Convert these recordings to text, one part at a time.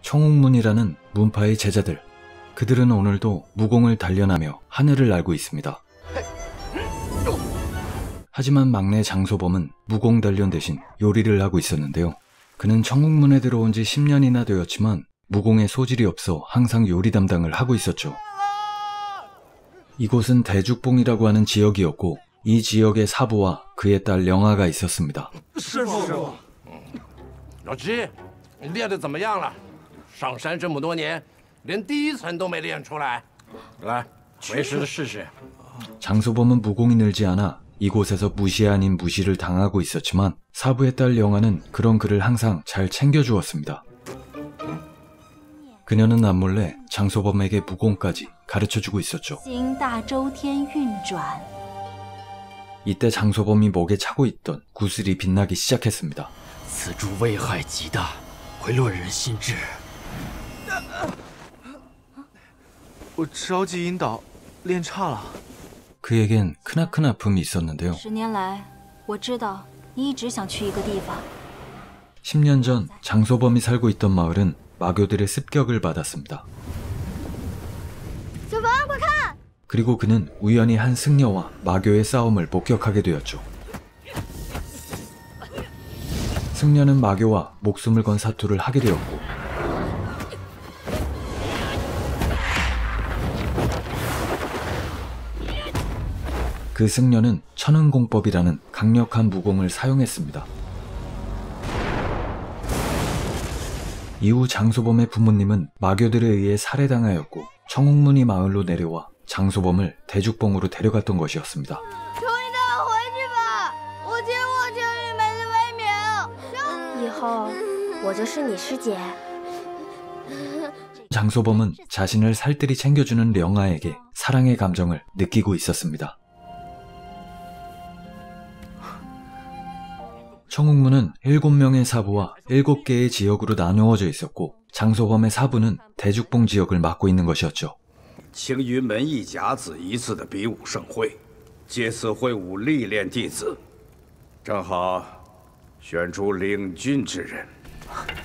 청옥문이라는 문파의 제자들. 그들은 오늘도 무공을 단련하며 하늘을 날고 있습니다. 하지만 막내 장소범은 무공 단련 대신 요리를 하고 있었는데요. 그는 청옥문에 들어온 지 10년이나 되었지만 무공에 소질이 없어 항상 요리 담당을 하고 있었죠. 이곳은 대죽봉이라고 하는 지역이었고 이 지역의 사부와 그의 딸 영아가 있었습니다. 老七，你练得怎么样了？上山这么多年，连第一层都没练出来。来，为师试试。 장소범은 무공이 늘지 않아 이곳에서 무시 아닌 무시를 당하고 있었지만 사부의 딸 영아는 그런 그를 항상 잘 챙겨주었습니다. 그녀는 남몰래 장소범에게 무공까지 가르쳐주고 있었죠. 이때 장소범이 목에 차고 있던 구슬이 빛나기 시작했습니다. 此株危害极大，会乱人心智。我着急引导，练差了。 그에겐 크나큰 아픔이 있었는데요. 10年来，我知道你一直想去一个地方。 10년 전 장소범이 살고 있던 마을은 마교들의 습격을 받았습니다. 그리고 그는 우연히 한 승려와 마교의 싸움을 목격하게 되었죠. 승려는 마교와 목숨을 건 사투를 하게 되었고 그 승려는 천은공법이라는 강력한 무공을 사용했습니다. 이후 장소범의 부모님은 마교들에 의해 살해당하였고 청옥문이 마을로 내려와 장소범을 대죽봉으로 데려갔던 것이었습니다. 장소범은 자신을 살뜰히 챙겨주는 령아에게 사랑의 감정을 느끼고 있었습니다. 청옥문은 7명의 사부와 7개의 지역으로 나누어져 있었고 장소범의 사부는 대죽봉 지역을 맡고 있는 것이었죠. 请云门一甲子一次的比武盛会，借此会武历练弟子，正好选出领军之人。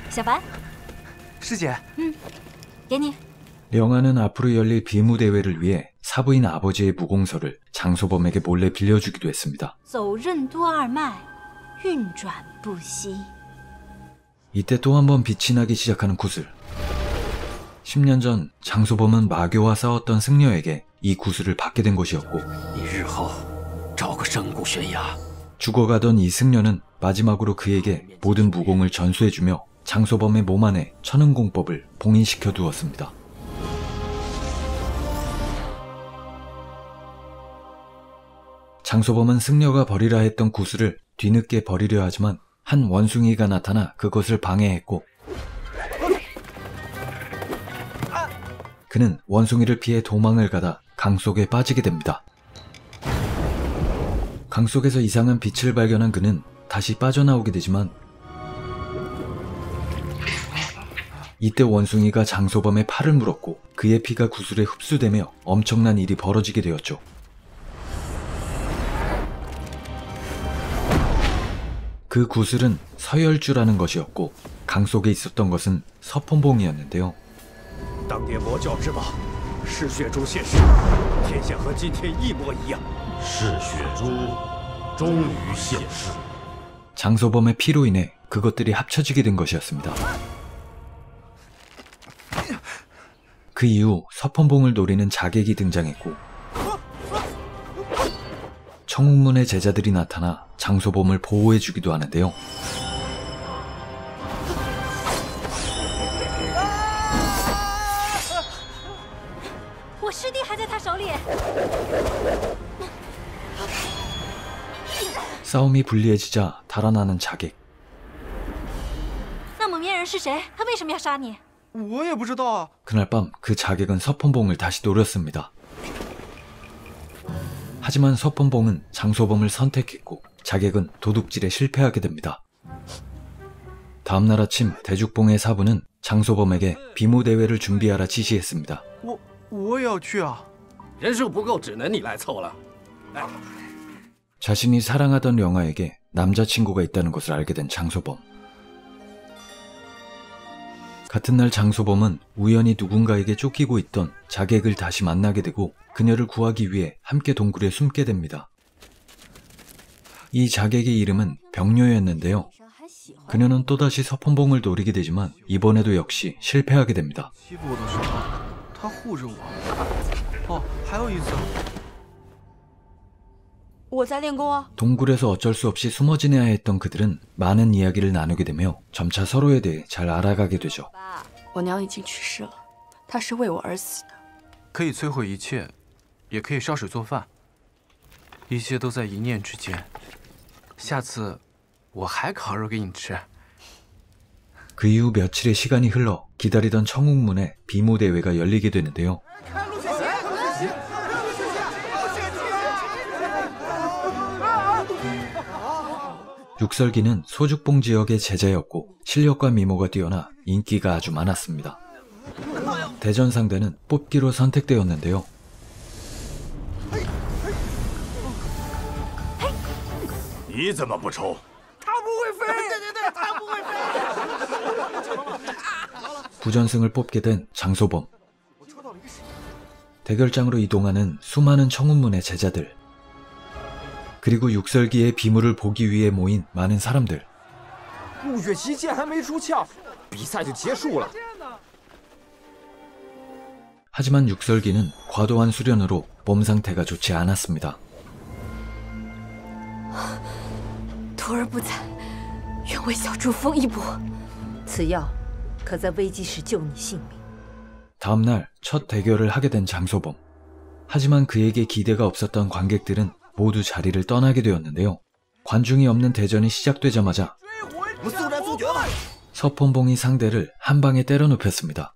小凡，师姐，给你。 령아는 앞으로 열릴 비무 대회를 위해 사부인 아버지의 무공서를 장소범에게 몰래 빌려주기도 했습니다. 走任督二脉，运转不息。 이때 또 한 번 빛이 나기 시작하는 구슬. 10년 전 장소범은 마교와 싸웠던 승려에게 이 구슬을 받게 된 것이었고 你日后找个山谷悬崖。 죽어가던 이 승려는 마지막으로 그에게 모든 무공을 전수해주며 장소범의 몸 안에 천은공법을 봉인시켜 두었습니다. 장소범은 승려가 버리라 했던 구슬을 뒤늦게 버리려 하지만 한 원숭이가 나타나 그것을 방해했고 그는 원숭이를 피해 도망을 가다 강 속에 빠지게 됩니다. 강 속에서 이상한 빛을 발견한 그는 다시 빠져나오게 되지만 이때 원숭이가 장소범의 팔을 물었고 그의 피가 구슬에 흡수되며 엄청난 일이 벌어지게 되었죠. 그 구슬은 서열주라는 것이었고 강 속에 있었던 것은 서폰봉이었는데요. 当年魔教之宝嗜血珠现世，天下和今天一模一样。嗜血珠终于现世。 장소범의 피로 인해 그것들이 합쳐지게 된 것이었습니다. 그 이후 서폰봉을 노리는 자객이 등장했고 청옥문의 제자들이 나타나 장소범을 보호해주기도 하는데요. 싸움이 불리해지자 달아나는 자객. 那蒙面人是谁？他为什么要杀你？我也不知道啊。 그날 밤 그 자객은 서폰봉을 다시 노렸습니다. 하지만 서폰봉은 장소범을 선택했고 자객은 도둑질에 실패하게 됩니다. 다음날 아침 대죽봉의 사부는 장소범에게 비무 대회를 준비하라 지시했습니다. 我也要去啊。人数不够，只能你来凑了。 자신이 사랑하던 영아에게 남자친구가 있다는 것을 알게 된 장소범. 같은 날 장소범은 우연히 누군가에게 쫓기고 있던 자객을 다시 만나게 되고 그녀를 구하기 위해 함께 동굴에 숨게 됩니다. 이 자객의 이름은 병료였는데요. 그녀는 또다시 서폰봉을 노리게 되지만 이번에도 역시 실패하게 됩니다. 欺负我的时候，他护着我。哦，还有一次， 我在练功啊。 동굴에서 어쩔 수 없이 숨어 지내야 했던 그들은 많은 이야기를 나누게 되며 점차 서로에 대해 잘 알아가게 되죠. 爸，我娘已经去世了，她是为我而死的。可以摧毁一切，也可以烧水做饭，一切都在一念之间。下次我还烤肉给你吃。 그 이후 며칠의 시간이 흘러 기다리던 청웅문의 비무대회가 열리게 되는데요. 육설기는 소죽봉 지역의 제자였고 실력과 미모가 뛰어나 인기가 아주 많았습니다. 대전 상대는 뽑기로 선택되었는데요. 부전승을 뽑게 된 장소범. 대결장으로 이동하는 수많은 청운문의 제자들. 그리고 육설기의 비물을 보기 위해 모인 많은 사람들. 陆雪琪剑还没出鞘，比赛就结束了。 하지만 육설기는 과도한 수련으로 몸 상태가 좋지 않았습니다. 徒儿不才，愿为小主封一搏。此药可在危机时救你性命。 다음날 첫 대결을 하게 된 장소범. 하지만 그에게 기대가 없었던 관객들은 모두 자리를 떠나게 되었는데요. 관중이 없는 대전이 시작되자마자 서폰봉이 상대를 한 방에 때려 눕혔습니다.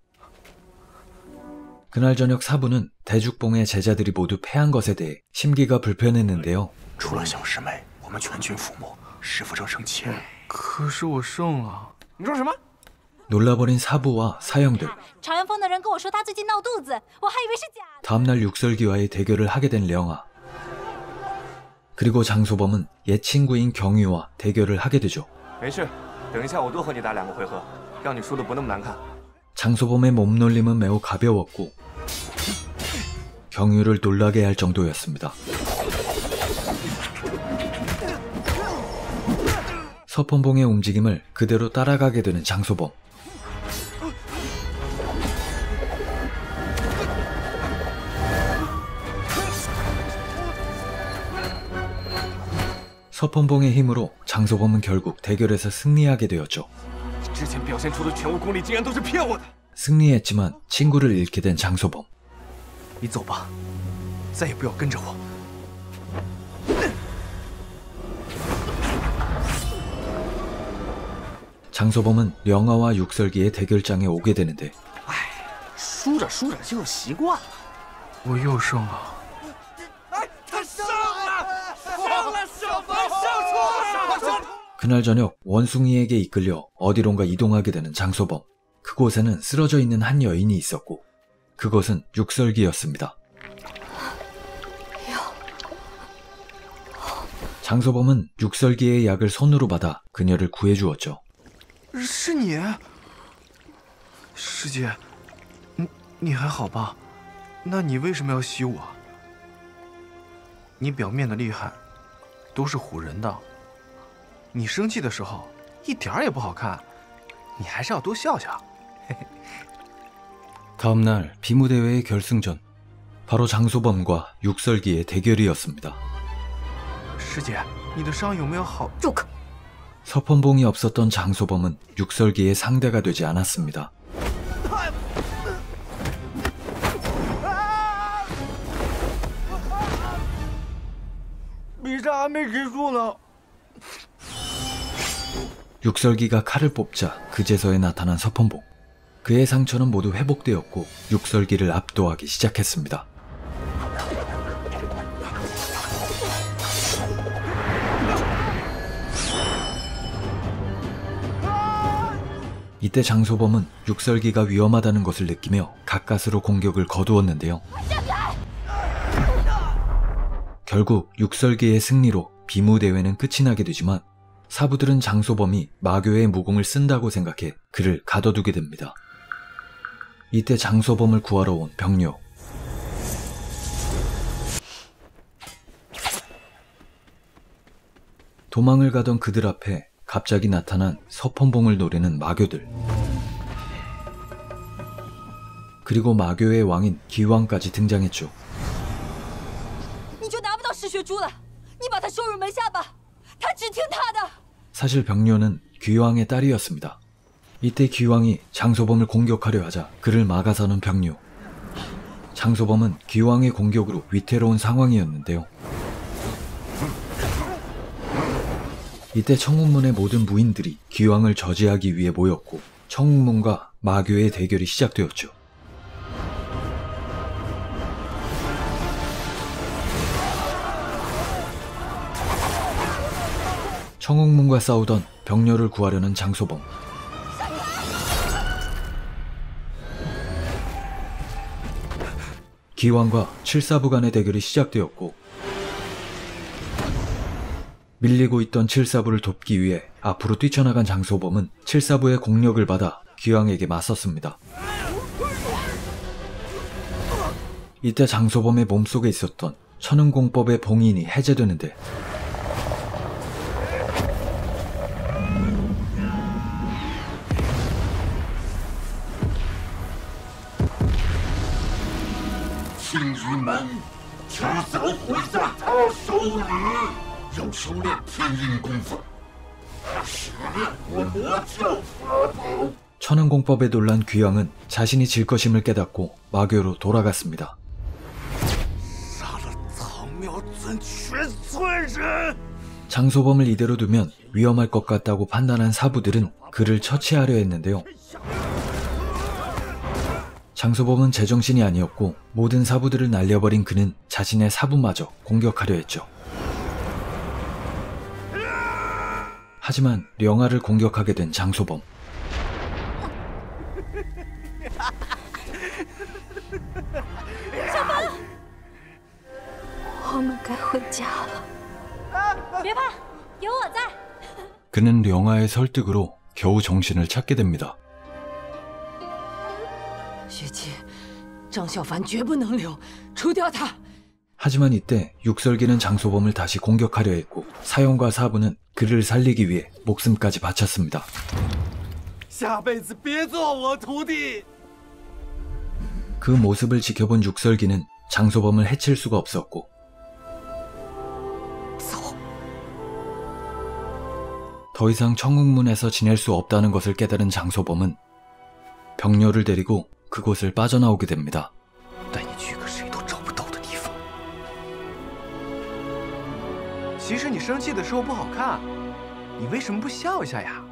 그날 저녁 사부는 대죽봉의 제자들이 모두 패한 것에 대해 심기가 불편했는데요. 除了小师妹，我们全军覆没，师傅正生气。可是我胜了。你说什么？ 놀라버린 사부와 사형들. 朝阳峰的人跟我说他最近闹肚子，我还以为是假的。 다음날 육설기와의 대결을 하게 된 령아. 그리고 장소범은 옛 친구인 경유와 대결을 하게 되죠. 没事，等一下我多和你打2个回合，让你输得不那么难看。 장소범의 몸놀림은 매우 가벼웠고 경유를 놀라게 할 정도였습니다. 서폰봉의 움직임을 그대로 따라가게 되는 장소범. 서폰봉의 힘으로 장소범은 결국 대결에서 승리하게 되었죠. 之前表现出的全无功力竟然都是骗我的。 승리했지만 친구를 잃게 된 장소범. 你走吧，再也不要跟着我。 장소범은 령아와 육설기의 대결장에 오게 되는데 输着输着就有习惯。我又胜了。 그날 저녁 원숭이에게 이끌려 어디론가 이동하게 되는 장소범. 그곳에는 쓰러져 있는 한 여인이 있었고 그것은 육설기였습니다. 장소범은 육설기의 약을 손으로 받아 그녀를 구해주었죠. 是你，师姐，你还好吧？那你为什么要吸我？你表面的厉害，都是唬人的。你生气的时候一点儿也不好看，你还是要多笑笑。 다음날 비무대회의 결승전. 바로 장소범과 육설기의 대결이었습니다. 师姐，你的伤有没有好？ 住口！ 서폰봉이 없었던 장소범은 육설기의 상대가 되지 않았습니다. 육설기가 칼을 뽑자 그제서야 나타난 서폰봉. 그의 상처는 모두 회복되었고 육설기를 압도하기 시작했습니다. 이때 장소범은 육설기가 위험하다는 것을 느끼며 가까스로 공격을 거두었는데요. 결국 육설기의 승리로 비무대회는 끝이 나게 되지만 사부들은 장소범이 마교의 무공을 쓴다고 생각해 그를 가둬두게 됩니다. 이때 장소범을 구하러 온 병료. 도망을 가던 그들 앞에 갑자기 나타난 서펀봉을 노리는 마교들. 그리고 마교의 왕인 기왕까지 등장했죠. 你就拿不到嗜血珠了，你把他收入门下吧，他只听他的。 사실 병료는 귀왕의 딸이었습니다. 이때 귀왕이 장소범을 공격하려 하자 그를 막아서는 병료. 장소범은 귀왕의 공격으로 위태로운 상황이었는데요. 이때 청웅문의 모든 무인들이 귀왕을 저지하기 위해 모였고 청웅문과 마교의 대결이 시작되었죠. 청웅문과 싸우던 병료를 구하려는 장소범. 기왕과 칠사부 간의 대결이 시작되었고 밀리고 있던 칠사부를 돕기 위해 앞으로 뛰쳐나간 장소범은 칠사부의 공력을 받아 기왕에게 맞섰습니다. 이때 장소범의 몸속에 있었던 천은공법의 봉인이 해제되는데 천은공법에 놀란 귀왕은 자신이 질 것임을 깨닫고 마교로 돌아갔습니다. 장소범을 이대로 두면 위험할 것 같다고 판단한 사부들은 그를 처치하려 했는데요. 장소범은 제정신이 아니었고 모든 사부들을 날려버린 그는 자신의 사부마저 공격하려 했죠. 하지만 령아를 공격하게 된 장소범. 我们该回家了。别怕，有我在。 그는 령아의 설득으로 겨우 정신을 찾게 됩니다. 雪姬，张小凡绝不能留，除掉他。 하지만 이때 육설기는 장소범을 다시 공격하려 했고 사형과 사부는 그를 살리기 위해 목숨까지 바쳤습니다. 下辈子别做我徒弟。 그 모습을 지켜본 육설기는 장소범을 해칠 수가 없었고 더 이상 청웅문에서 지낼 수 없다는 것을 깨달은 장소범은 병료를 데리고 그곳을 빠져나오게 됩니다. 带你去个谁都找不到的地方。其实你生气的时候不好看，你为什么不笑一下呀？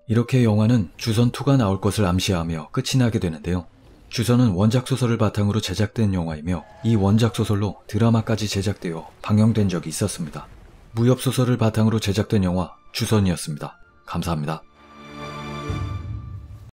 이렇게 영화는 주선2가 나올 것을 암시하며 끝이 나게 되는데요. 주선은 원작 소설을 바탕으로 제작된 영화이며 이 원작 소설로 드라마까지 제작되어 방영된 적이 있었습니다. 무협 소설을 바탕으로 제작된 영화 주선이었습니다. 감사합니다.